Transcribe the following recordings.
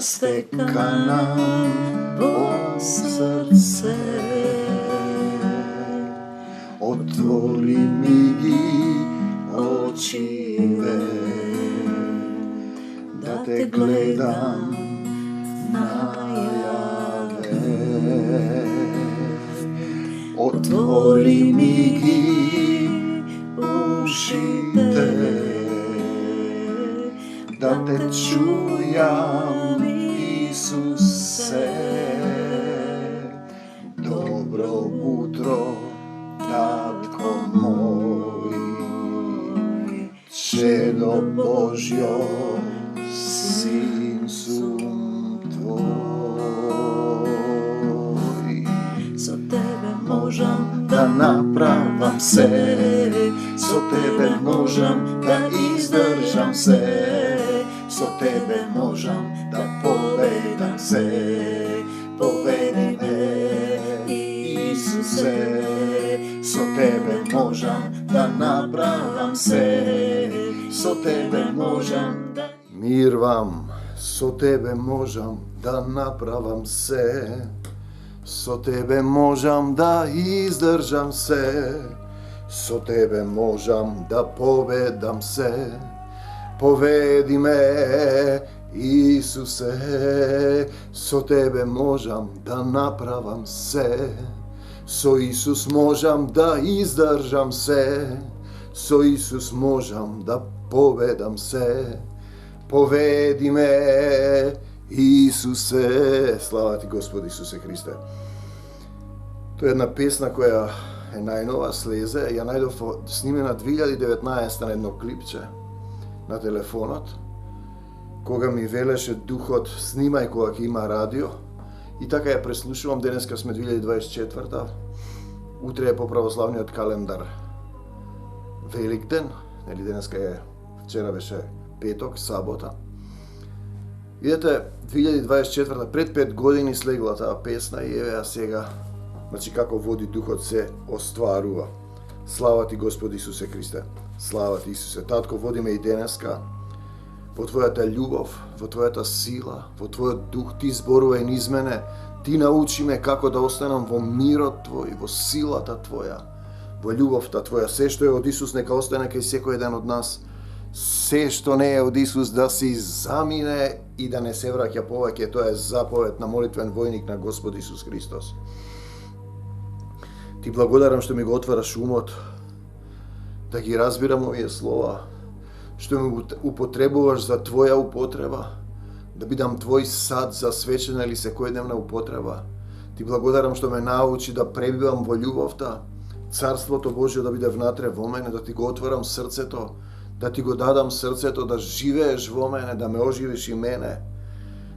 стекана во срце. Отвори ми ги очиве, да те гледам најаве. Отвори ми ги ушите, да те чујам, Исусе. Добро утро, татко мој, чедо Божјо, син сум твој. Со тебе можам да направам се, со тебе можам да издржам се, со тебе можам да победам се. Поведи ме, Исусе, со тебе можам да направам се, со тебе можам да... Мир вам, со тебе можам да направам се, со тебе можам да издржам се, со тебе можам да победам се. Поведи ме, Исусе, со тебе можам да направам се, со Исус можам да издржам се, со Исус можам да победам се. Поведи ме, Исусе. Слава ти, Господи Исусе Христе. Тоа е една песна која е најнова, слезе. Ја најдов снимена 2019 на едно клипче на телефонот, кога ми велеше духот, снимај кога ќе има радио. И така ја преслушувам, денеска сме 2024-та, утре е по православниот календар Великден, нели денеска е, вчера беше петок, сабота. Видете, 2024-та, пред 5 години слегла таа песна и еве сега, значи како води духот се остварува. Слава ти, Господи Исусе Христе. Слава ти, Исусе. Татко, водиме и денеска во Твојата љубов, во Твојата сила, во Твојот дух. Ти зборувај низ мене, Ти научи ме како да останам во мирот Твој, во силата Твоја, во љубовта Твоја. Се што е од Исус нека остане кај секој еден од нас. Се што не е од Исус да си замине и да не се враќа повеќе. Тоа е заповед на молитвен војник на Господ Исус Христос. Ти благодарам што ми го отвараш умот, да ги разбирам овие слова, што ми употребуваш за Твоја употреба, да бидам Твој сад за свечена или секојдневна употреба. Ти благодарам што ме научи да пребивам во љубовта, Царството Божјо да биде внатре во мене, да Ти го отворам срцето, да Ти го дадам срцето, да живееш во мене, да ме оживиш и мене,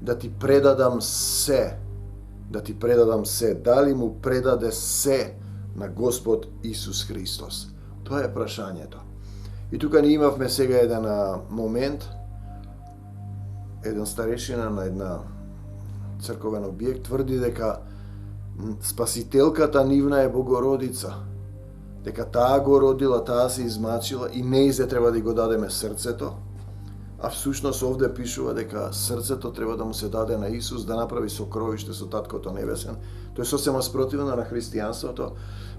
да Ти предадам се, дали му предаде се на Господ Исус Христос. Тоа е прашањето. И тука ни имавме сега еден момент, еден старешина на една црковен објект тврди дека спасителката нивна е Богородица, дека таа го родила, таа се измачила и неизе треба да го дадеме срцето, а всушност овде пишува дека срцето треба да му се даде на Исус да направи сокровиште со Таткото Небесен. Тоа е сосема спротивно на христијанството.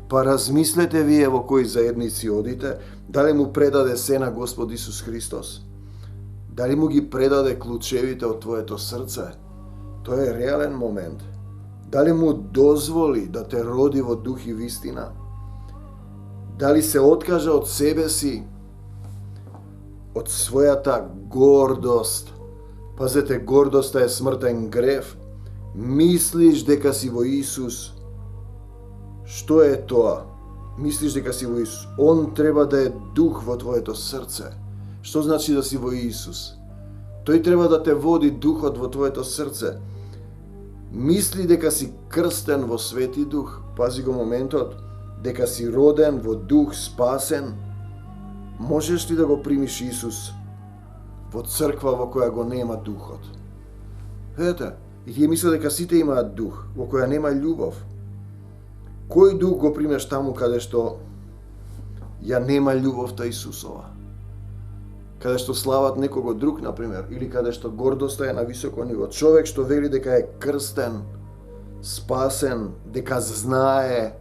Па размислете вие во кои заедници одите, дали му предаде се на Господ Исус Христос? Дали му ги предаде клучевите од твоето срце? Тоа е реален момент. Дали му дозволи да те роди во дух и вистина? Дали се откажа од себе си, од својата гордост? Пазете, гордоста е смртен грев. Мислиш дека си во Исус. Што е тоа? Мислиш дека си во Исус. Он треба да е дух во твоето срце. Што значи да си во Исус? Тој треба да те води духот во твоето срце. Мисли дека си крстен во Свети Дух. Пази го моментот. Дека си роден во дух, спасен. Можеш ли да го примиш Исус во црква во која го нема духот? Видете, и тие мислат дека сите имаат дух, во која нема љубов. Кој дух го примеш таму каде што ја нема љубовта Исусова? каде што слават некого друг, например, или каде што гордоста е на високо ниво. Човек што вели дека е крстен, спасен, дека знае,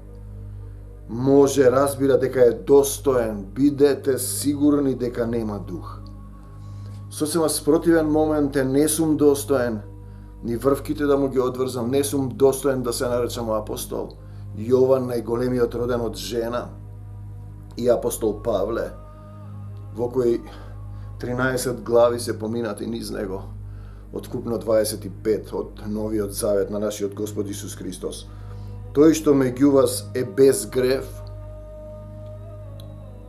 може, разбира дека е достоен, бидете сигурни дека нема дух. Сосема спротивен момент е не сум достоен, ни врвките да му ги одврзам, не сум достоен да се наречам апостол. Јован, најголемиот роден од жена, и апостол Павле, во кој 13 глави се поминати низ него, откупно 25 од Новиот Завет на нашиот Господ Исус Христос. Тој што меѓу вас е без грев,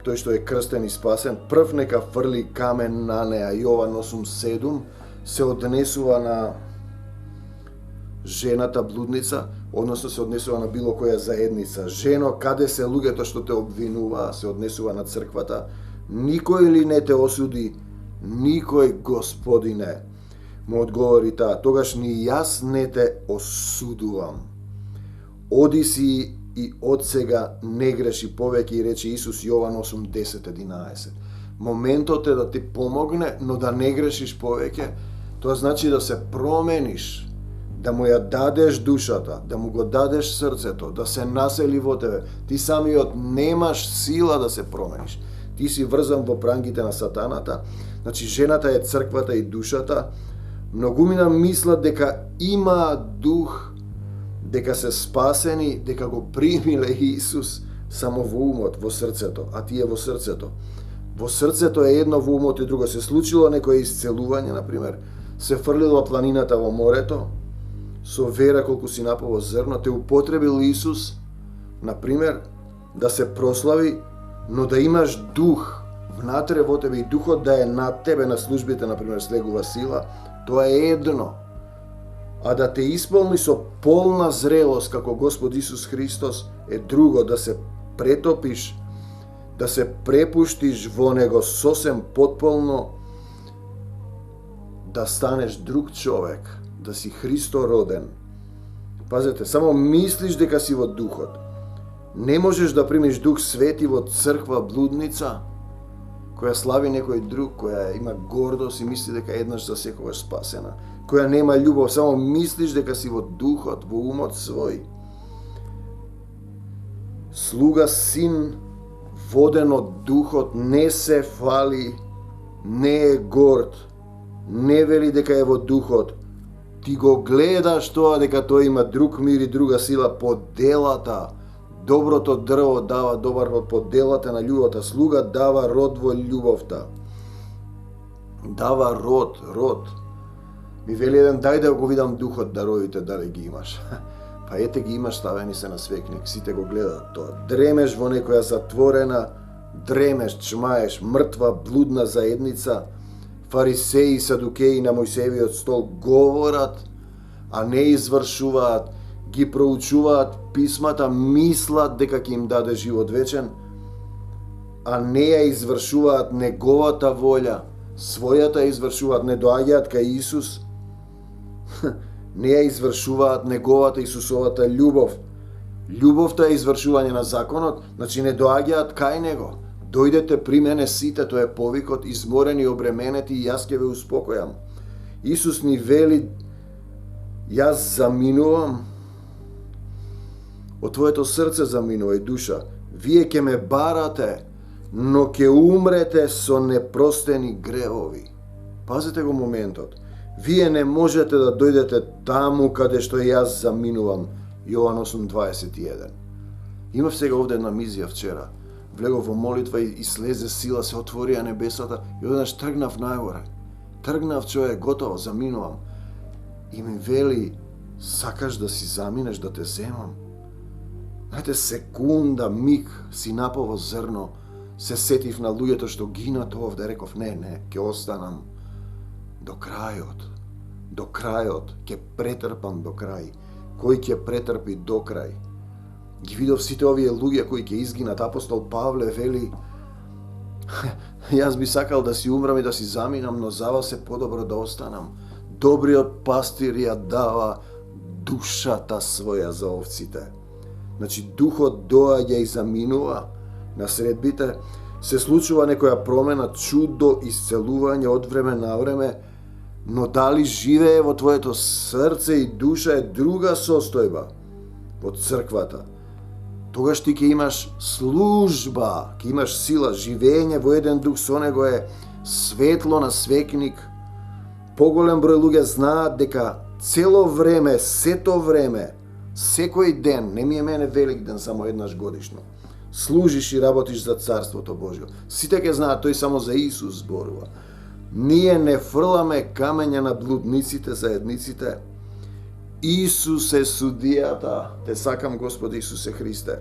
тој што е крстен и спасен, прв нека фрли камен на неа. Јован 8:7 се однесува на жената блудница, односно се однесува на било која заедница. Жено, каде се луѓето што те обвинуваа, се однесува на црквата. Никој ли не те осуди? Никој, Господине. Му одговори таа, тогаш ни јас не те осудувам. Оди си и од сега не греши повеќе, и рече Исус, Јован 8:10-11. Моментот е да ти помогне, но да не грешиш повеќе, тоа значи да се промениш, да му ја дадеш душата, да му го дадеш срцето, да се насели во тебе. Ти самиот немаш сила да се промениш. Ти си врзан во прангите на сатаната. Значи, жената е црквата и душата. Многумина мислат дека има дух, дека се спасени, дека го примиле Исус само во умот, во срцето, а тие во срцето. Во срцето е едно, во умот е друго. Се случило некое исцелување, например, се фрлило планината во морето, со вера колку си напало зрно, те употребил Исус, например, да се прослави, но да имаш дух внатре во тебе и духот да е над тебе на службите, например, слегува сила, тоа е едно. А да те исполни со полна зрелост како Господ Исус Христос е друго, да се претопиш, да се препуштиш во Него сосем потполно, да станеш друг човек, да си Христо роден. Пазете, само мислиш дека си во духот. Не можеш да примиш Дух Свети во црква блудница, која слави некој друг, која има гордост и мисли дека еднаш за секогаш спасена, која нема љубов, само мислиш дека си во духот, во умот свој. Слуга син воден од духот не се фали, не е горд, не вели дека е во духот. Ти го гледаш тоа дека тој има друг мир и друга сила по делата. Доброто дрво дава добар род по делата на љубовта. Слуга дава род во љубовта. Дава род. Ми вели еден, дај да го видам духот, даровите, дали ги имаш. Па ете ги имаш, ставени се на свекник, сите го гледаат тоа. Дремеш во некоја затворена, дремеш, чмаеш, мртва, блудна заедница. Фарисеи и садукеи на Мојсеевиот стол говорат, а не извршуваат, ги проучуваат писмата, мислат дека ќе им даде живот вечен, а не ја извршуваат неговата волја, својата извршуваат, не доаѓаат кај Исус, не ја извршуваат неговата Исусовата љубов. Љубовта е извршување на законот, значи не доаѓаат кај Него. Дојдете при мене сите, тоа е повикот, изморени, обременети, и јас ќе ве успокојам. Исус ни вели, јас заминувам, од твоето срце заминува и душа. Вие ќе ме барате, но ќе умрете со непростени гревови. Пазете го моментот. Вие не можете да дојдете таму каде што јас заминувам. Јован 8:21. Имав сега овде една мизија вчера. Влегов во молитва и слезе сила, се отворија небесата и одеднаш тргнав најгоре. Тргнав, човек, готово, заминувам. И ми вели, сакаш да си заминеш, да те земам? Знаете, секунда, миг си напал во зрно, се сетив на луѓето што гинат овде, реков, не, ќе останам до крајот. До крајот, ќе претрпам до крај. Кој ќе претрпи до крај? Ги видов сите овие луѓе кои ќе изгинат. Апостол Павле вели, јас би сакал да си умрам и да си заминам, но за вас е подобро да останам. Добриот пастир ја дава душата своја за овците. Значи, духот доаѓа и заминува на средбите. се случува некоја промена, чудо, исцелување од време на време, но дали живее во твоето срце и душа е друга состојба во црквата. Тогаш ти ќе имаш служба, ќе имаш сила, живење во еден дух со него е светло на свекник. Поголем број луѓе знаат дека цело време, сето време, секој ден, не ми е мене велик ден, само еднаш годишно, служиш и работиш за Царството Божјо. Сите ќе знаат, тој само за Исус зборува. Ние не фрламе камења на блудниците, заедниците. Исус е судијата. Те сакам, Господи Исусе Христе.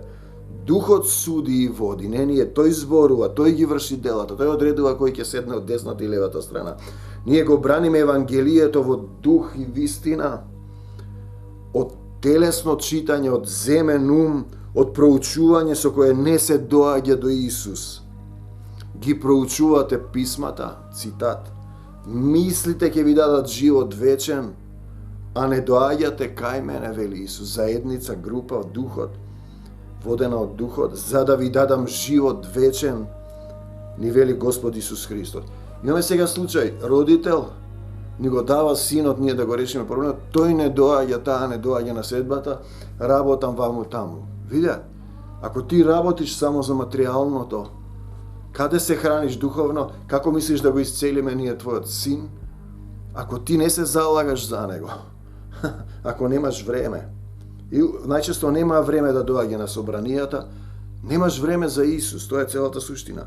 Духот суди и води, не ние. Тој зборува, тој ги врши делата, тој одредува кој ќе седне од десната и левата страна. Ние го браниме Евангелието во дух и вистина, од телесно читање, од земен ум, од проучување со кое не се доаѓа до Исус. Ги проучувате писмата, цитат. Мислите ќе ви дадат живот вечен, а не доаѓате кај мене, вели Исус, заедница, група од духот, водена од духот, за да ви дадам живот вечен, ни вели Господ Исус Христос. Имаме сега случај, родител ни го дава синот ние да го решиме проблемот, тој не доаѓа, таа не доаѓа на седбата, работам ваму таму. Виде, ако ти работиш само за материјалното, каде се храниш духовно, како мислиш да го исцелиме ние твојот син, ако ти не се залагаш за него, ако немаш време, и најчесто нема време да доаѓа на собранијата, немаш време за Исус, тоа е целата суштина.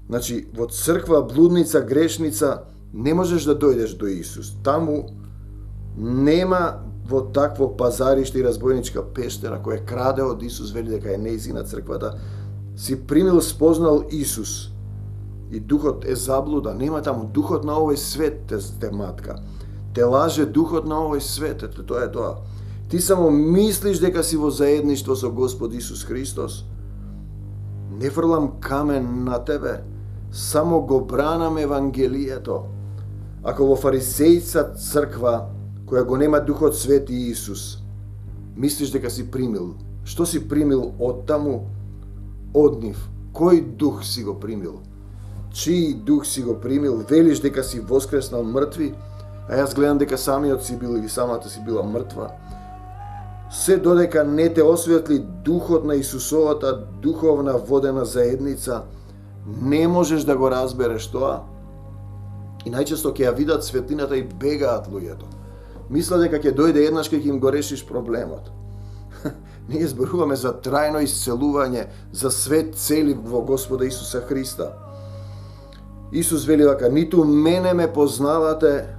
Значи, во црква, блудница, грешница, не можеш да дојдеш до Исус. Таму нема во такво пазариште и разбойничка пештера која краде од Исус, вели дека е нејзина црквата, си примил, спознал Исус и духот е заблуда, нема таму духот на овој свет те матка. Те лаже духот на овој свет, ето тоа е тоа. Ти само мислиш дека си во заедништво со Господ Исус Христос. Не фрлам камен на тебе, само го бранам Евангелието. Ако во фарисејца црква, која го нема Духот Свет и Исус, мислиш дека си примил, што си примил од таму, од нив? Кој дух си го примил? Чиј дух си го примил? Велиш дека си воскреснал мртви, а јас гледам дека самиот си бил или самата си била мртва. Се додека не те осветли духот на Исусовата духовна водена заедница, не можеш да го разбереш тоа. И најчесто ќе ја видат светлината и бегаат луѓето. Мисля дека ќе дојде еднаш кога ќе им го решиш проблемот. Ние зборуваме за трајно исцелување, за свет цели во Господа Исуса Христа. Исус вели вака: ниту мене ме познавате,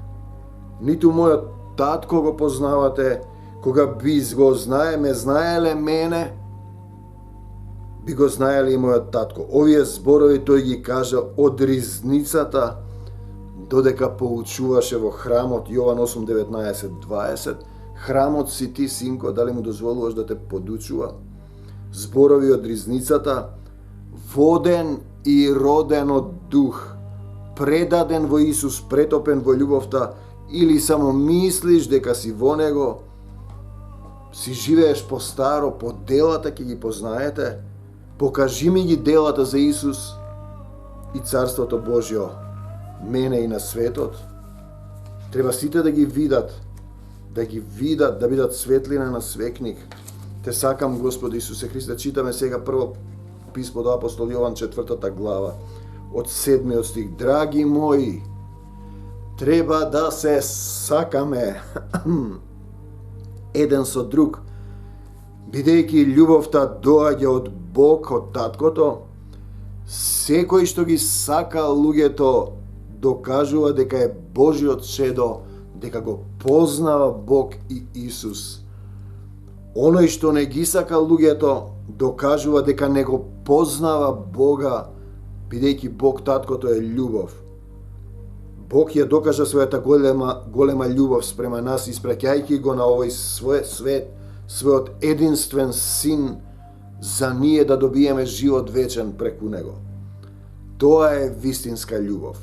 ниту мојот татко го познавате. Кога би го ме знаеле мене, би го знаеле и мојот татко. Овие зборови тој ги кажа од ризницата, додека поучуваше во храмот. Јован 8:19-20. Храмот си ти, синко, дали му дозволуваш да те подучува? Зборови од ризницата, воден и роден од дух, предаден во Исус, претопен во љубовта, или само мислиш дека си во него, си живееш по старо, по делата ќе ги познаете. Покажи ми ги делата за Исус и Царството Божјо, мене и на светот. Треба сите да ги видат, да бидат светлина на свекник. Те сакам, Господи Исусе Христе. Читаме сега прво писмо до апостол Јован 4 глава, од 7 стих. Драги мои, треба да се сакаме еден со друг, бидејќи љубовта доаѓа од Бог, од Таткото. Секој што ги сака луѓето докажува дека е Божјот чедо, дека го познава Бог и Исус. Оној што не ги сака луѓето докажува дека не го познава Бога, бидејќи Бог Таткото е љубов. Бог ја докажа својата голема љубов спрема нас, испраќајќи го на овој свој свет, својот единствен син, за ние да добиеме живот вечен преку него. Тоа е вистинска љубов.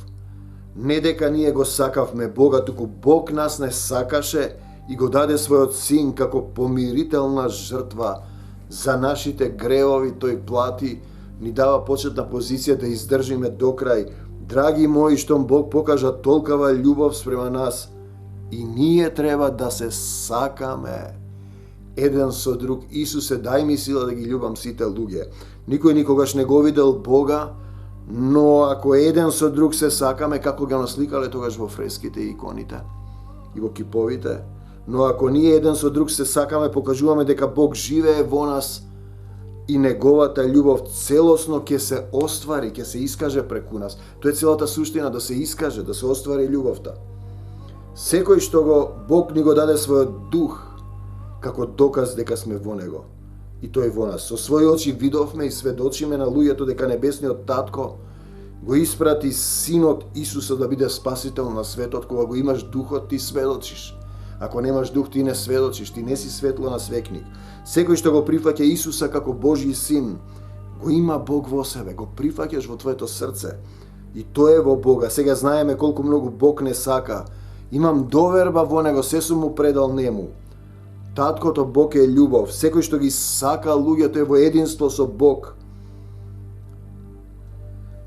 Не дека ние го сакавме Бога, туку Бог нас не сакаше и го даде својот син како помирителна жртва за нашите гревови. Тој плати ни дава почетна позиција да издржиме до крај. Драги мои, штом Бог покажа толкова љубов спрема нас, и ние треба да се сакаме еден со друг. Исусе, дај ми сила да ги љубам сите луѓе. Никој никогаш не го видел Бога, но ако еден со друг се сакаме, како го насликале тогаш во фреските и иконите и во киповите, но ако ние еден со друг се сакаме, покажуваме дека Бог живее во нас и неговата љубов целосно ќе се оствари, ќе се искаже преку нас. Тоа е целата суштина, да се искаже, да се оствари љубовта. Секој што го Бог ни го даде својот дух како доказ дека сме во него. И тој во нас. Со своји очи видовме и сведочиме на луѓето дека небесниот Татко го испрати Синот Исуса да биде спасител на светот. Кога го имаш духот, ти сведочиш. Ако немаш дух, ти не сведочиш, ти не си светло на свекник. Секој што го прифаќа Исуса како Божји Син, го има Бог во себе, го прифаќаш во твоето срце. И тоа е во Бога. Сега знаеме колку многу Бог не сака. Имам доверба во него, се сум му предал нему. Таткото Бог е љубов. Секој што ги сака луѓето е во единство со Бог.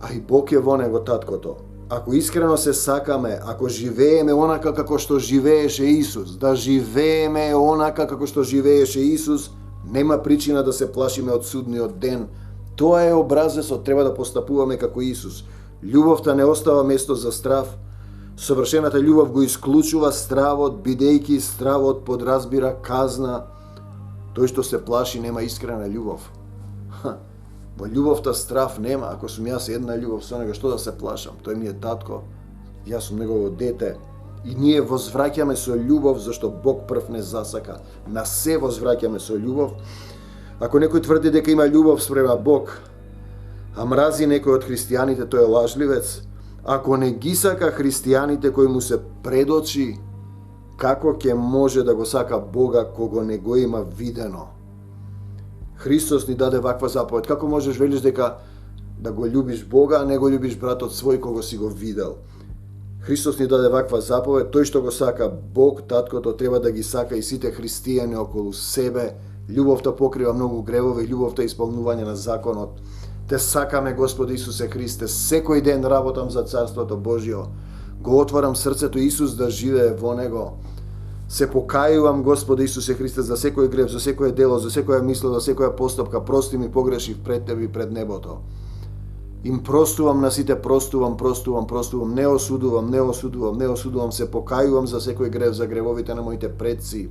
А и Бог е во него, Таткото. Ако искрено се сакаме, ако живееме онака како што живееше Исус, да живееме онака како што живееше Исус, нема причина да се плашиме од судниот ден. Тоа е образецот, треба да постапуваме како Исус. Љубовта не остава место за страв. Совршената љубов го исклучува стравот, бидејќи стравот подразбира казна. Тој што се плаши нема искрена љубов. Во љубовта страв нема. Ако сум јас една љубов со него, што да се плашам? Тој ми е татко, јас сум негово дете. И ние возвраќаме со љубов, зашто Бог прв не засака. На се возвраќаме со љубов. Ако некој тврди дека има љубов спрема Бог, а мрази некој од христијаните, тој е лажливец. Ако не ги сака христијаните кои му се предочи, како ќе може да го сака Бога кого не го има видено? Христос ни даде ваква заповед. Како можеш велиш дека да го љубиш Бога, а не го љубиш братот свој кого си го видел? Христос ни даде ваква заповед. Тој што го сака Бог, Таткото, треба да ги сака и сите христијани околу себе. Љубовта покрива многу гревови, љубовта е исполнување на законот. Те сакаме, Господи Исусе Христе, секој ден работам за Царството Божјо. Го отварам срцето Исус да живее во него. Се покајувам, Господи Исусе Христе, за секој грев, за секој дело, за секоја мисла, за секоја постапка. Прости ми погрешив пред Тебе и пред небото. Им простувам на сите, простувам, не осудувам, се покајувам за секој грев, за гревовите на моите предци.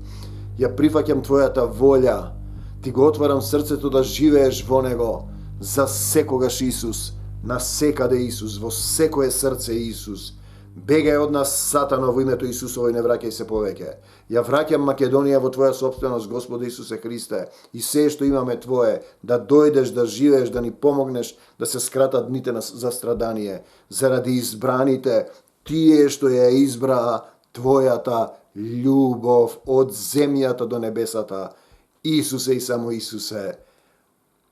Ја прифаќам Твојата волја. Ти го отварам срцето да живееш во него. За секогаш Исус, на секаде Исус, во секое срце Исус. Бегај од нас, Сатана, во името Исусово и не враќај се повеќе. Ја враќам Македонија во Твоја собственост, Господи Исусе Христе, и се што имаме Твое, да дојдеш, да живееш, да ни помогнеш, да се скратат дните за страдание, заради избраните, тие што ја избраа Твојата љубов од земјата до небесата. Исусе и само Исусе.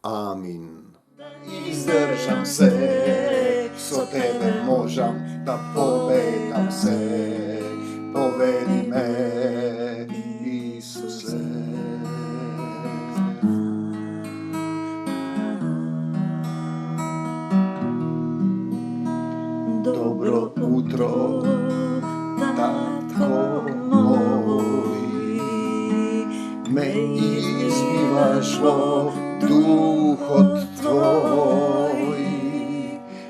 Амин. Издржам се, со Тебе можам да победам се. Поведи ме, Исусе. Добро утро, татко мој, ме измиваш во духот Твој,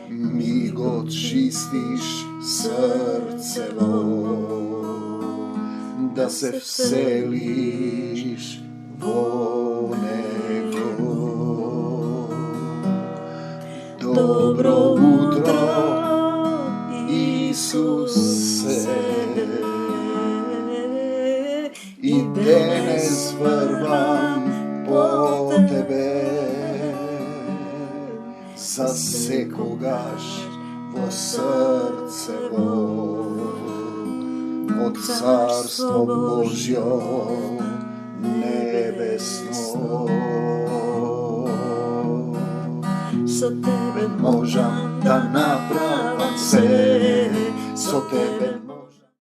ми го чистиш срцево, да се вселиш во него. Добро утро, Исусе, и денес врвам по Тебе, за секогаш во срцево, од Царство Божјо небесно. Со Тебе можам да направам се, со Тебе